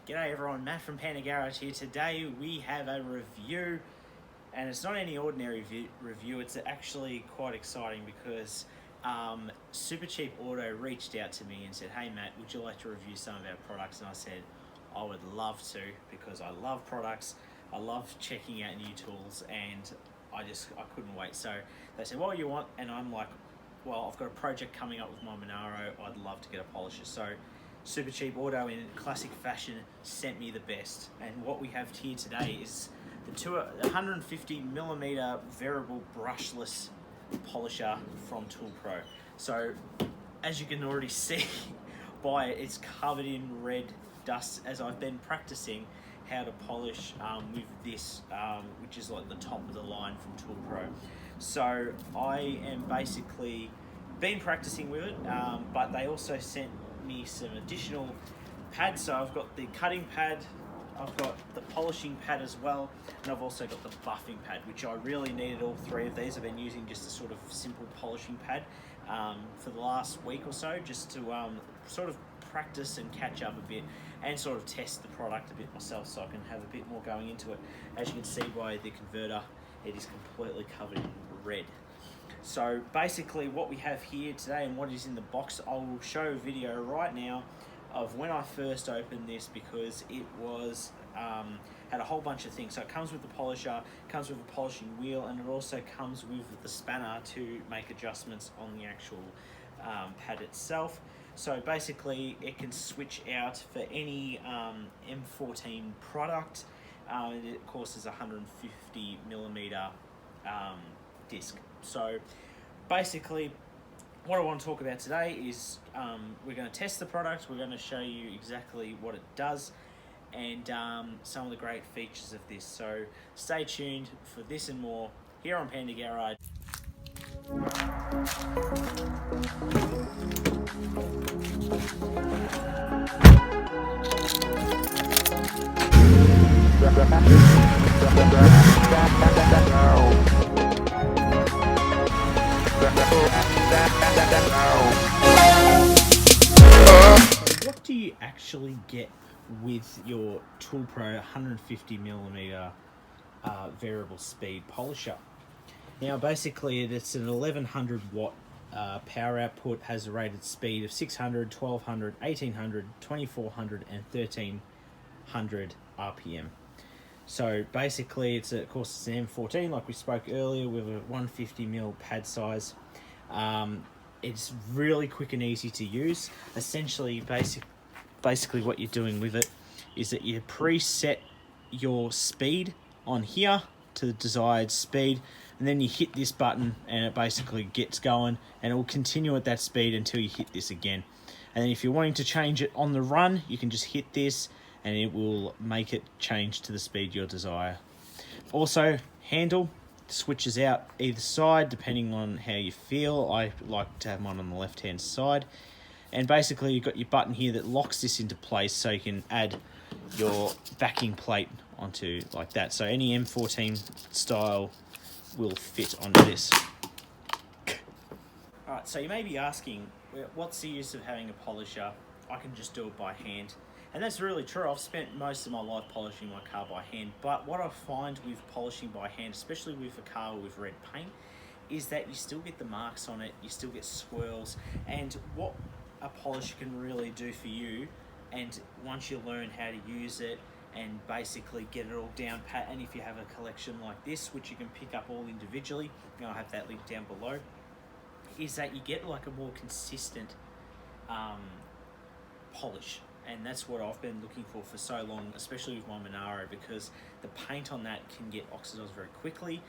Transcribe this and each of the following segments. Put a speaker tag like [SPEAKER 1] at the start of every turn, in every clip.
[SPEAKER 1] G'day everyone, Matt from Panda Garage here. Today we have a review, and it's not any ordinary review, it's actually quite exciting because Super Cheap Auto reached out to me and said, hey Matt, would you like to review some of our products? And I said, I would love to, because I love products, I love checking out new tools, and I couldn't wait. So they said, what do you want? And I'm like, well, I've got a project coming up with my Monaro, I'd love to get a polisher. So Super Cheap Auto, in classic fashion, sent me the best. And what we have here today is the 150mm variable brushless polisher from ToolPRO. So as you can already see by it, it's covered in red dust as I've been practicing how to polish with this, which is like the top of the line from ToolPRO. So I am basically been practicing with it, but they also sent me some additional pads. So I've got the cutting pad, I've got the polishing pad as well, and I've also got the buffing pad, which I really needed all three of these. I've been using just a sort of simple polishing pad for the last week or so, just to sort of practice and catch up a bit and sort of test the product a bit myself, so I can have a bit more going into it. As you can see by the converter, it is completely covered in red. So basically what we have here today and what is in the box, I will show a video right now of when I first opened this, because it was had a whole bunch of things. So it comes with the polisher, comes with a polishing wheel, and it also comes with the spanner to make adjustments on the actual pad itself. So basically it can switch out for any M14 product. It of course is a 150mm disc. So basically what I want to talk about today is we're going to test the product, we're going to show you exactly what it does and some of the great features of this. So stay tuned for this and more here on Panda Garage. What do you actually get with your ToolPRO 150mm variable speed polisher? Now basically it's an 1100 watt power output, has a rated speed of 600, 1200, 1800, 2400 and 1300 RPM. So basically it's of course it's an M14 like we spoke earlier with a 150mm pad size. It's really quick and easy to use. Essentially basically what you're doing with it is that you preset your speed on here to the desired speed, and then you hit this button and it basically gets going, and it will continue at that speed until you hit this again. And then if you're wanting to change it on the run, you can just hit this and it will make it change to the speed you desire. Also, handle switches out either side depending on how you feel. I like to have mine on the left hand side, and basically you've got your button here that locks this into place so you can add your backing plate onto like that. So any M14 style will fit onto this. Alright, so you may be asking, what's the use of having a polisher? I can just do it by hand. And that's really true. I've spent most of my life polishing my car by hand, but what I find with polishing by hand, especially with a car with red paint, is that you still get the marks on it, you still get swirls, and what a polisher can really do for you, and once you learn how to use it and basically get it all down pat, and if you have a collection like this, which you can pick up all individually, and I'll have that link down below, is that you get like a more consistent polish. And that's what I've been looking for so long, especially with my Monaro, because the paint on that can get oxidized very quickly.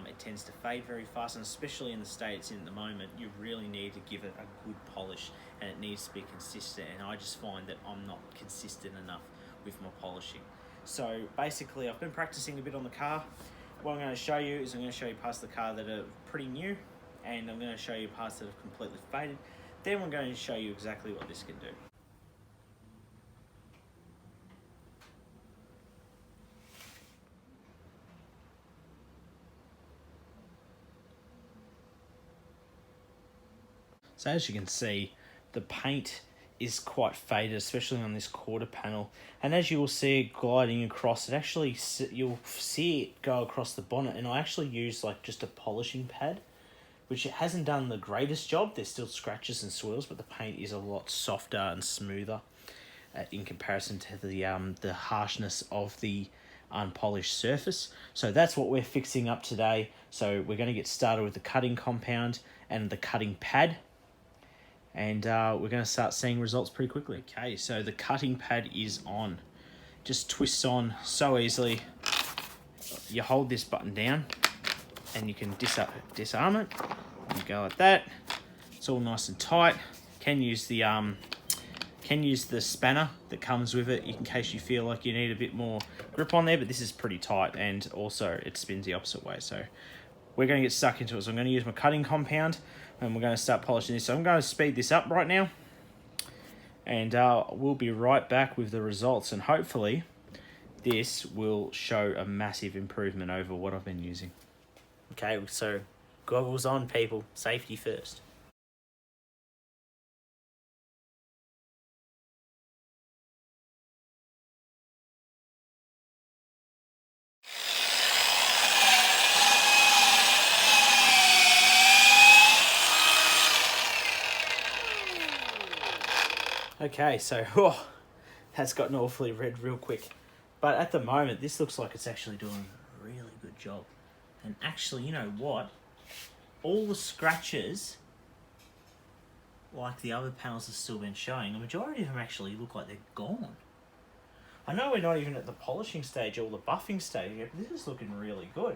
[SPEAKER 1] It tends to fade very fast, and especially in the state it's in at the moment, you really need to give it a good polish, and it needs to be consistent. And I just find that I'm not consistent enough with my polishing. So basically I've been practicing a bit on the car. What I'm going to show you is I'm going to show you parts of the car that are pretty new, and I'm going to show you parts that have completely faded. Then we're going to show you exactly what this can do. So as you can see, the paint is quite faded, especially on this quarter panel. And as you will see it gliding across, it actually, you'll see it go across the bonnet. And I actually use like just a polishing pad, which it hasn't done the greatest job. There's still scratches and swirls, but the paint is a lot softer and smoother in comparison to the harshness of the unpolished surface. So that's what we're fixing up today. So we're going to get started with the cutting compound and the cutting pad, and we're going to start seeing results pretty quickly. Okay, so the cutting pad is on. Just twists on so easily. You hold this button down and you can disarm it. You go like that. It's all nice and tight. Can use the spanner that comes with it in case you feel like you need a bit more grip on there, but this is pretty tight, and also it spins the opposite way. So we're going to get stuck into it. So I'm going to use my cutting compound and we're going to start polishing this. So I'm going to speed this up right now, and we'll be right back with the results, and hopefully this will show a massive improvement over what I've been using. Okay, so goggles on, people. Safety first. Okay, so that's gotten awfully red real quick. But at the moment, this looks like it's actually doing a really good job. And actually, you know what? All the scratches, like the other panels have still been showing, the majority of them actually look like they're gone. I know we're not even at the polishing stage or the buffing stage yet, but this is looking really good.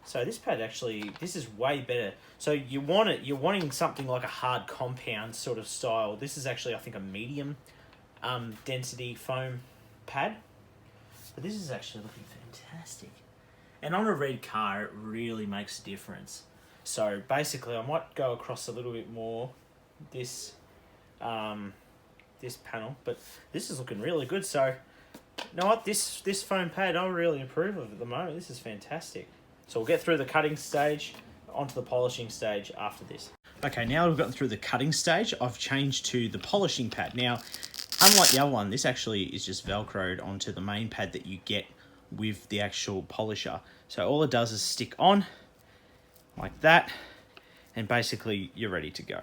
[SPEAKER 1] So this pad actually, this is way better. So you're wanting something like a hard compound sort of style. This is actually, I think, a medium density foam pad. But this is actually looking fantastic. And on a red car, it really makes a difference. So basically, I might go across a little bit more this panel, but this is looking really good. So you know what, this foam pad I really approve of at the moment. This is fantastic. So we'll get through the cutting stage, onto the polishing stage after this. Okay, now we've gotten through the cutting stage, I've changed to the polishing pad. Now, unlike the other one, this actually is just Velcroed onto the main pad that you get with the actual polisher. So all it does is stick on, like that, and basically you're ready to go.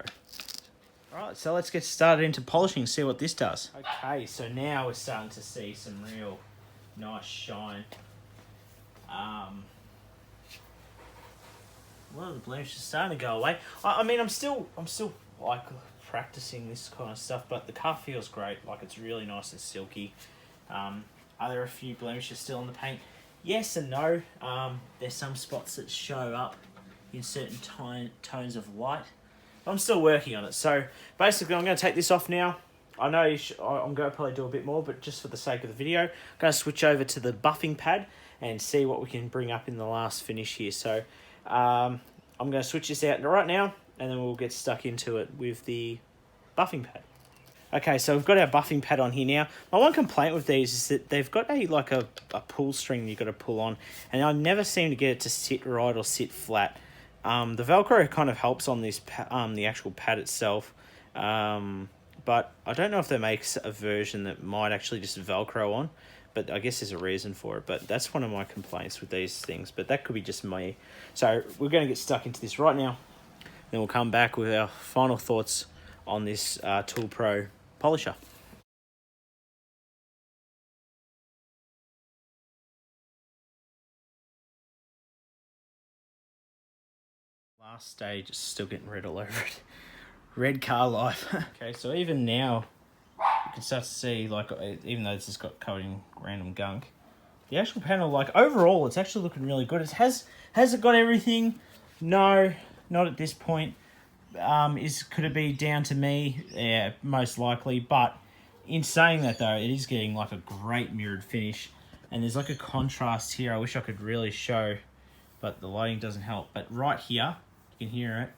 [SPEAKER 1] Alright, so let's get started into polishing and see what this does. Okay, so now we're starting to see some real nice shine. A lot of the blemishes are starting to go away. I mean, I'm still like practicing this kind of stuff, but the car feels great. Like, it's really nice and silky. Are there a few blemishes still in the paint? Yes and no. There's some spots that show up in certain tones of light. I'm still working on it. So basically, I'm going to take this off now. I know I'm going to probably do a bit more, but just for the sake of the video, I'm going to switch over to the buffing pad and see what we can bring up in the last finish here. So I'm going to switch this out right now, and then we'll get stuck into it with the buffing pad. Okay, so we've got our buffing pad on here now. My one complaint with these is that they've got a pull string you've got to pull on, and I never seem to get it to sit right or sit flat. The Velcro kind of helps on this the actual pad itself, but I don't know if they make a version that might actually just Velcro on, but I guess there's a reason for it. But that's one of my complaints with these things, but that could be just me. So we're going to get stuck into this right now, then we'll come back with our final thoughts on this ToolPRO Polisher. Last stage is still getting red all over it. Red car life. Okay, so even now, you can start to see, like, even though this has got covered in random gunk, the actual panel, like, overall, it's actually looking really good. Has it got everything? No, not at this point. Could it be down to me? Yeah, most likely. But in saying that, though, it is getting like a great mirrored finish, and there's like a contrast here. I wish I could really show, but the lighting doesn't help. But right here, you can hear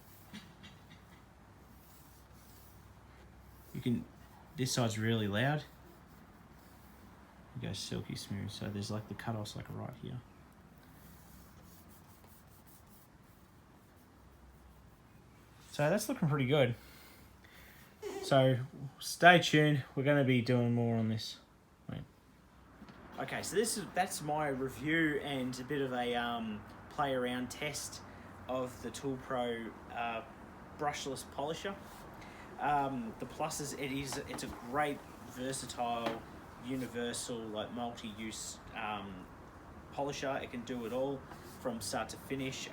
[SPEAKER 1] it. This side's really loud. It goes silky smooth. So there's like the cut-offs like right here. So that's looking pretty good. So stay tuned. We're going to be doing more on this. Okay, so that's my review and a bit of a play around test of the ToolPRO Brushless Polisher. The pluses, it's a great versatile, universal, like multi-use polisher. It can do it all from start to finish.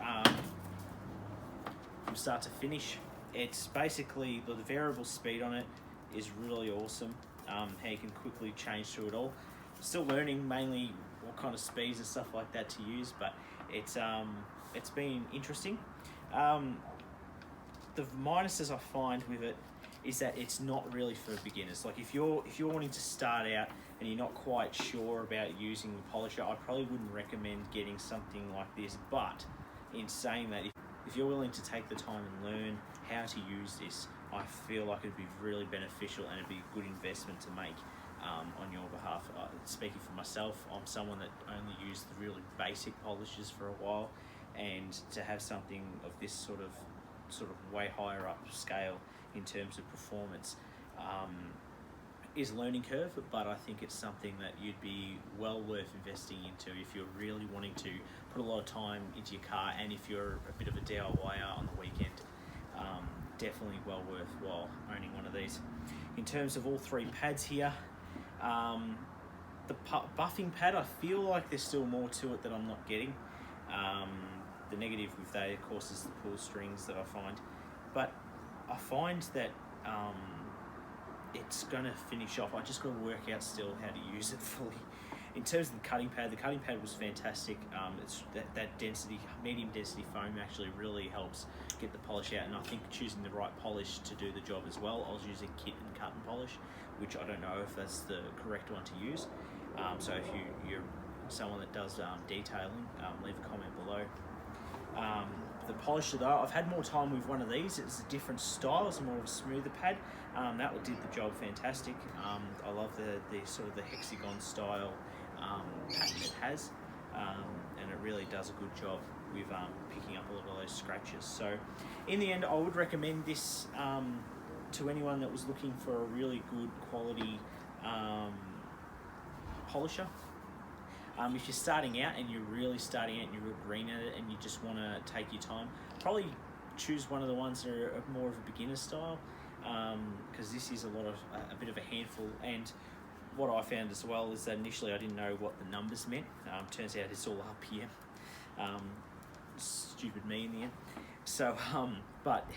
[SPEAKER 1] It's basically the variable speed on it is really awesome. How you can quickly change through it all. Still learning mainly what kind of speeds and stuff like that to use, but it's been interesting. The minuses I find with it is that it's not really for beginners. Like if you're wanting to start out and you're not quite sure about using the polisher, I probably wouldn't recommend getting something like this. But in saying that, if you're willing to take the time and learn how to use this, I feel like it'd be really beneficial and it'd be a good investment to make on your behalf. Speaking for myself, I'm someone that only used the really basic polishes for a while, and to have something of this sort of way higher up scale in terms of performance is a learning curve, but I think it's something that you'd be well worth investing into if you're really wanting to put a lot of time into your car, and if you're a bit of a DIYer on the weekend, definitely well worthwhile owning one of these. In terms of all three pads here, the buffing pad, I feel like there's still more to it that I'm not getting. The negative with that, of course, is the pull strings that I find, but I find that it's going to finish off. I just got to work out still how to use it fully. In terms of the cutting pad was fantastic. It's that density, medium density foam actually really helps get the polish out, and I think choosing the right polish to do the job as well. I was using kit and cut and polish, which I don't know if that's the correct one to use. So if you're someone that does detailing, leave a comment below. The polisher though, I've had more time with one of these. It's a different style, it's more of a smoother pad. That did the job fantastic. I love the sort of the hexagon style pattern it has, and it really does a good job with picking up a lot of those scratches. So in the end, I would recommend this to anyone that was looking for a really good quality polisher. If you're starting out and you're really starting out and you're real green at it and you just want to take your time, probably choose one of the ones that are more of a beginner style, because this is a bit of a handful. And what I found as well is that initially I didn't know what the numbers meant. Turns out it's all up here. Stupid me in the end. So, but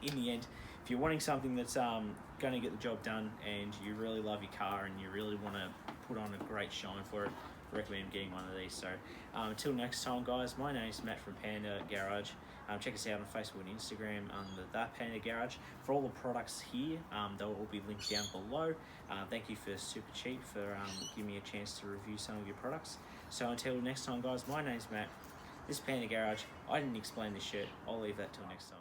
[SPEAKER 1] in the end, if you're wanting something that's going to get the job done and you really love your car and you really want to put on a great shine for it, I recommend getting one of these. So until next time, guys, my name is Matt from Panda Garage. Check us out on Facebook and Instagram under that Panda Garage. For all the products here, they'll all be linked down below. Thank you for Super Cheap for giving me a chance to review some of your products. So until next time, guys, my name's Matt. This is Panda Garage. I didn't explain this shirt. I'll leave that till next time.